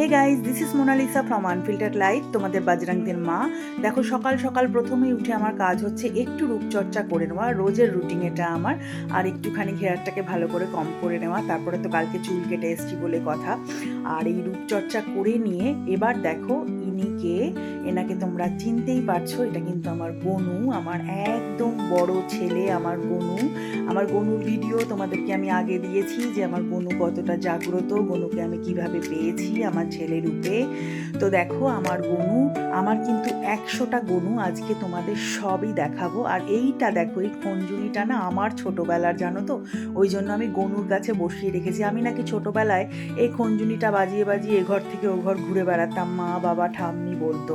Hey guys, this is Monalisa from unfiltered life, তোমাদের বাজরাংদের মা। দেখো, সকাল সকাল প্রথমেই উঠে আমার কাজ হচ্ছে একটু রূপচর্চা করে নেওয়া, রোজের রুটিন এটা আমার। আর একটুখানি হেয়ারটাকে ভালো করে কম করে নেওয়া, তারপরে তো কালকে চুল কেটে এসছি বলে কথা। আর এই রূপচর্চা করে নিয়ে এবার দেখো ইনিকে, এনাকে তোমরা চিনতেই পারছো, এটা কিন্তু আমার গনু, আমার একদম বড় ছেলে, আমার গনু। আমার গনুর ভিডিও তোমাদেরকে আমি আগে দিয়েছি যে আমার গনু কতটা জাগ্রত, গনুকে আমি কিভাবে পেয়েছি আমার ছেলে রূপে। তো দেখো আমার গনু, আমার কিন্তু 100টা গনু আজকে তোমাদের সবই দেখাবো। আর এইটা দেখো, এই খঞ্জুনিটা না আমার ছোটবেলার, জানো তো, ওই জন্য আমি গনুর কাছে বসিয়ে রেখেছি। আমি নাকি ছোটবেলায় এই খঞ্জুনিটা বাজিয়ে বাজিয়ে এ ঘর থেকে ও ঘর ঘুরে বেড়াতাম, মা বাবা ঠাম্মি বলতো।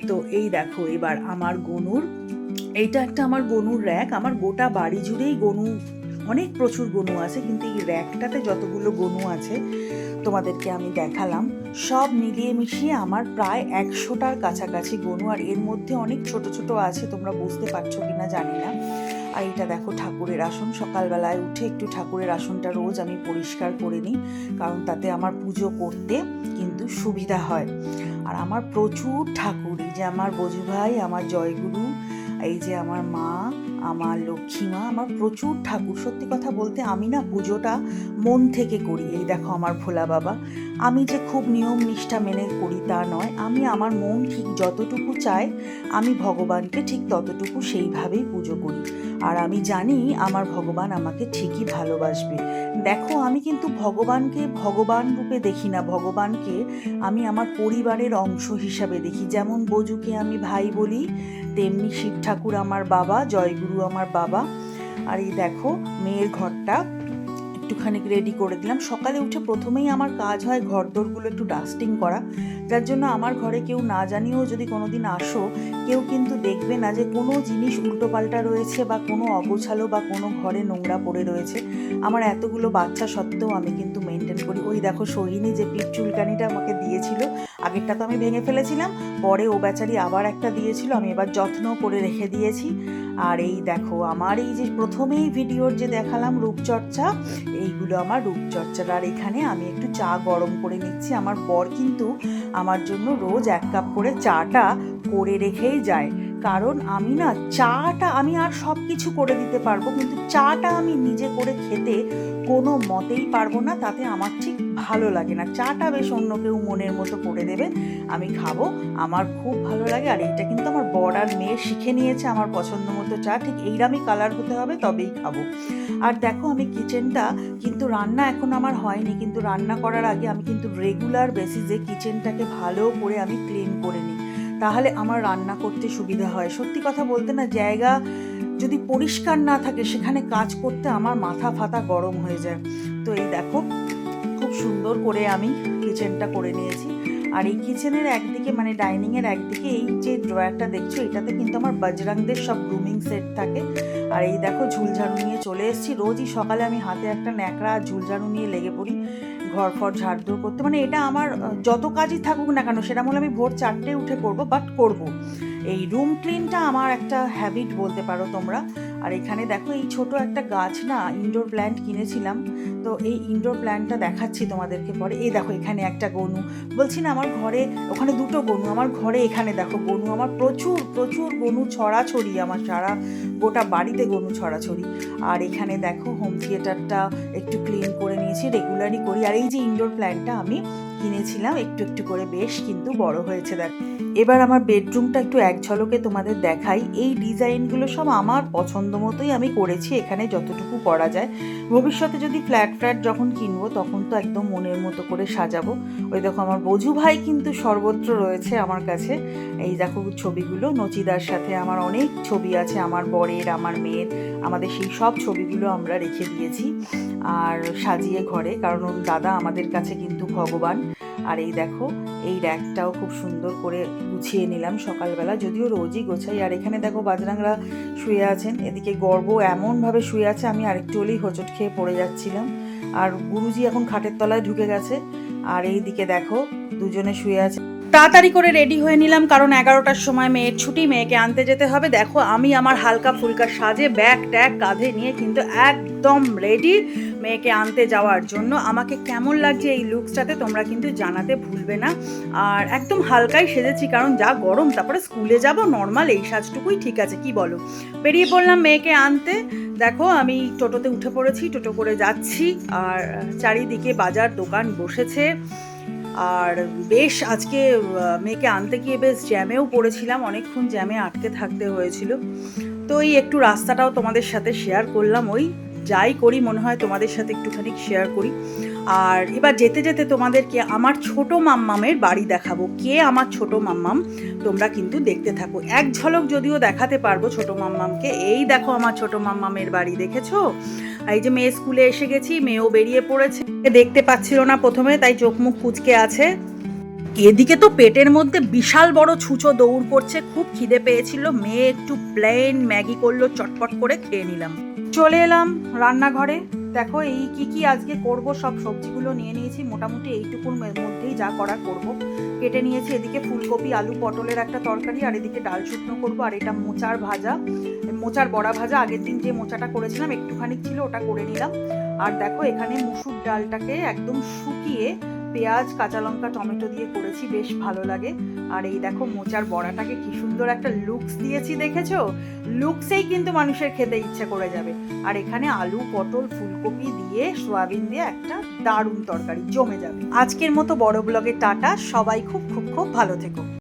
তো এই দেখো এবার আমার গনুর, এইটা একটা আমার গনুর র্যাক। আমার গোটা বাড়ি জুড়েই গনু, অনেক প্রচুর গনু আছে, কিন্তু এই র্যাকটাতে যতগুলো গনু আছে তোমাদেরকে আমি দেখালাম, সব মিলিয়ে মিশিয়ে আমার প্রায় 100টার কাছাকাছি গনু। আর এর মধ্যে অনেক ছোট ছোট আছে, তোমরা বুঝতে পারছো কিনা জানি না। আর এটা দেখো ঠাকুরের আসন, সকালবেলায় উঠে একটু ঠাকুরের আসনটা রোজ আমি পরিষ্কার করে নিই, কারণ তাতে আমার পুজো করতে কিন্তু সুবিধা হয়। আর আমার প্রচুর ঠাকুর, এই যে আমার বজু ভাই, আমার জয়গুরু, এই যে আমার মা, আমার লক্ষ্মী মা, আমার প্রচুর ঠাকুর। সত্যি কথা বলতে আমি না পুজোটা মন থেকে করি। এই দেখো আমার ভোলা বাবা, আমি যে খুব নিয়ম নিষ্ঠা মেনে করি তা নয়, আমি আমার মন ঠিক যতটুকু চায় আমি ভগবানকে ঠিক ততটুকু সেইভাবেই পুজো করি। আর আমি জানি আমার ভগবান আমাকে ঠিকই ভালোবাসবে। দেখো আমি কিন্তু ভগবানকে ভগবান রূপে দেখি না, ভগবানকে আমি আমার পরিবারের অংশ হিসাবে দেখি। যেমন বজুকে আমি ভাই বলি, তেমনি শিব ঠাকুর আমার বাবা, জয়গুরু আমার বাবা। আর এই দেখো মেয়ের ঘরটা একটুখানি রেডি করে দিলাম। সকালে উঠে প্রথমেই আমার কাজ হয় ঘরদোরগুলো একটু ডাস্টিং করা, যার জন্য আমার ঘরে কেউ না জানিয়েও যদি কোনোদিন আসো, কেউ কিন্তু দেখবে না যে কোনো জিনিস উল্টোপাল্টা রয়েছে বা কোনো অগোছালো বা কোনো ঘরে নোংরা পড়ে রয়েছে। আমার এতগুলো বাচ্চা সত্ত্বেও আমি কিন্তু মেনটেন করি। ওই দেখো সোহিনী যে পিঠ চুলকানিটা আমাকে দিয়েছিল, আগেরটা তো আমি ভেঙে ফেলেছিলাম, পরে ও বেচারি আবার একটা দিয়েছিল, আমি এবার যত্ন করে রেখে দিয়েছি। আর এই দেখো আমার এই যে প্রথমেই ভিডিওর যে দেখালাম রূপচর্চা, এইগুলো আমার রূপচর্চার। আর এখানে আমি একটু চা গরম করে নিচ্ছি। আমার বর কিন্তু আমার জন্য রোজ 1 কাপ করে চাটা করে রেখেই যায়, কারণ আমি না চাটা, আমি আর সব কিছু করে দিতে পারবো, কিন্তু চাটা আমি নিজে করে খেতে কোনো মতেই পারবো না, তাতে আমার ঠিক ভালো লাগে না। চাটা বেশ অন্য কেউ মনের মতো করে দেবে, আমি খাবো, আমার খুব ভালো লাগে। আর এইটা কিন্তু আমার বর আর মেয়ে শিখে নিয়েছে, আমার পছন্দ মতো চা ঠিক এইরকমই কালার হতে হবে তবেই খাবো। আর দেখো আমি কিচেনটা কিন্তু, রান্না এখন আমার হয়নি, কিন্তু রান্না করার আগে আমি কিন্তু রেগুলার বেসিসে কিচেনটাকে ভালো করে আমি ক্লিন করে নিই, তাহলে আমার রান্না করতে সুবিধা হয়। সত্যি কথা বলতে না, জায়গা যদি পরিষ্কার না থাকে সেখানে কাজ করতে আমার মাথা ফাতা গরম হয়ে যায়। তো এই দেখো খুব সুন্দর করে আমি কিচেনটা করে নিয়েছি। আর এই কিচেনের একদিকে, মানে ডাইনিংয়ের একদিকে, এই যে ড্রয়ারটা দেখছো, এটাতে কিন্তু আমার বজরংদের সব গ্রুমিং সেট থাকে। আর এই দেখো ঝুলঝাড়ু নিয়ে চলে এসেছি। রোজই সকালে আমি হাতে একটা ন্যাকড়া আর ঝুলঝাড়ু নিয়ে লেগে পড়ি ঘর ফর ঝাড়ঝুড় করতে। মানে এটা আমার যত কাজই থাকুক না কেন, সেটা বলে আমি ভোর 4টে উঠে করবো, বাট করবো। এই রুম ক্লিনটা আমার একটা হ্যাবিট বলতে পারো তোমরা। আর এখানে দেখো এই ছোট একটা গাছ না, ইনডোর প্ল্যান্ট কিনেছিলাম, তো এই ইনডোর প্ল্যান্টটা দেখাচ্ছি তোমাদেরকে পরে। এই দেখো এখানে একটা গনু, বলছি না আমার ঘরে, ওখানে দুটো গনু, আমার ঘরে এখানে দেখো গনু, আমার প্রচুর প্রচুর গনু ছড়াছড়ি, আমার সারা গোটা বাড়িতে গনু ছড়াছড়ি। আর এখানে দেখো হোম থিয়েটারটা একটু ক্লিন করে নিয়েছি, রেগুলারই করি। আর এই যে ইনডোর প্ল্যান্টটা আমি কিনেছিলাম, একটু একটু করে বেশ কিন্তু বড় হয়েছে দেখ। এবার আমার বেডরুমটা একটু এক ঝলকে তোমাদের দেখাই। এই ডিজাইনগুলো সব আমার পছন্দ মতোই আমি করেছি, এখানে যতটুকু করা যায়। ভবিষ্যতে যদি ফ্ল্যাট যখন কিনবো তখন তো একদম মনের মতো করে সাজাবো। ওই দেখো আমার বজু ভাই কিন্তু সর্বত্র রয়েছে আমার কাছে। এই দেখো ছবিগুলো, নচিদার সাথে আমার অনেক ছবি আছে, আমার বরের, আমার মেয়ের, আমাদের সেই সব ছবিগুলো আমরা রেখে দিয়েছি আর সাজিয়ে ঘরে, কারণ ওর দাদা আমাদের কাছে কিন্তু ভগবান। আর এই দেখো এই র্যাকটাও খুব সুন্দর করে গুছিয়ে নিলাম সকালবেলা, যদিও রোজই গোছাই। আর এখানে দেখো বাজরাংরা শুয়ে আছেন, এদিকে গর্ব এমনভাবে শুয়ে আছে, আমি আরেকটু হলেই হোঁচট খেয়ে পড়ে যাচ্ছিলাম। আর গুরুজি এখন খাটের তলায় ঢুকে গেছে। আর এই দিকে দেখো দুজনে শুয়ে আছে। তাড়াতাড়ি করে রেডি হয়ে নিলাম, কারণ 11টার সময় মেয়ের ছুটি, মেয়েকে আনতে যেতে হবে। দেখো আমি আমার হালকা ফুলকা সাজে ব্যাগ ট্যাগ কাঁধে নিয়ে কিন্তু একদম রেডি মেয়েকে আনতে যাওয়ার জন্য। আমাকে কেমন লাগছে এই লুকসটাতে তোমরা কিন্তু জানাতে ভুলবে না। আর একদম হালকাই সেজেছি, কারণ যা গরম, তারপরে স্কুলে যাব, নর্মাল এই সাজটুকুই ঠিক আছে, কি বলো। বেরিয়ে পড়লাম মেয়েকে আনতে। দেখো আমি টোটোতে উঠে পড়েছি, টোটো করে যাচ্ছি। আর চারিদিকে বাজার দোকান বসেছে। আর বেশ আজকে মেয়েকে আনতে গিয়ে বেশ জ্যামেও পড়েছিলাম, অনেকক্ষণ জ্যামে আটকে থাকতে হয়েছিল। তো এই একটু রাস্তাটাও তোমাদের সাথে শেয়ার করলাম, ওই যাই করি মনে হয় তোমাদের সাথে একটুখানি শেয়ার করি। আর এবার যেতে যেতে তোমাদেরকে আমার ছোট মাম্মামের বাড়ি দেখাবো। কে আমার ছোট মাম্মাম তোমরা কিন্তু দেখতে থাকো। এক ঝলক যদিও দেখাতে পারবো ছোট মাম্মামকে। এই দেখো আমার ছোট মাম্মামের বাড়ি, দেখেছো? এই যে মেয়ে স্কুলে এসে গেছি, মেয়েও বেরিয়ে পড়েছে। দেখতে পাচ্ছিল না প্রথমে, তাই চোখ মুখ কুঁচকে আছে। এদিকে তো পেটের মধ্যে বিশাল বড় ছুঁচো দৌড় করছে, খুব খিদে পেয়েছিল। মেয়ে একটু প্লেন ম্যাগি করলো, চটপট করে খেয়ে নিলাম। চলে এলাম রান্নাঘরে। দেখো এই কি আজকে করব, সব সবজিগুলো নিয়ে নিয়েছি, মোটামুটি এইটুকুর মধ্যেই যা করার করব। কেটে নিয়েছি এদিকে ফুলকপি, আলু, পটলের একটা তরকারি, আর এদিকে ডাল শুকনো করবো। আর এটা মোচার ভাজা, মোচার বড়া ভাজা। আগের দিন যে মোচাটা করেছিলাম একটুখানি ছিল, ওটা করে নিলাম। আর দেখো এখানে মুসুর ডালটাকে একদম শুকিয়ে পেঁয়াজ, কাঁচা লঙ্কা, টমেটো দিয়ে করেছি, বেশ ভালো লাগে। আর এই দেখো মোচার বড়াটাকে কি সুন্দর একটা লুকস দিয়েছি, দেখেছো? লুকসেই কিন্তু মানুষের খেতে ইচ্ছে করে যাবে। আর এখানে আলু, পটল, ফুলকপি দিয়ে সয়াবিন দিয়ে একটা দারুণ তরকারি, জমে যাবে। আজকের মতো বড় ব্লগে টাটা, সবাই খুব খুব খুব ভালো থেকো।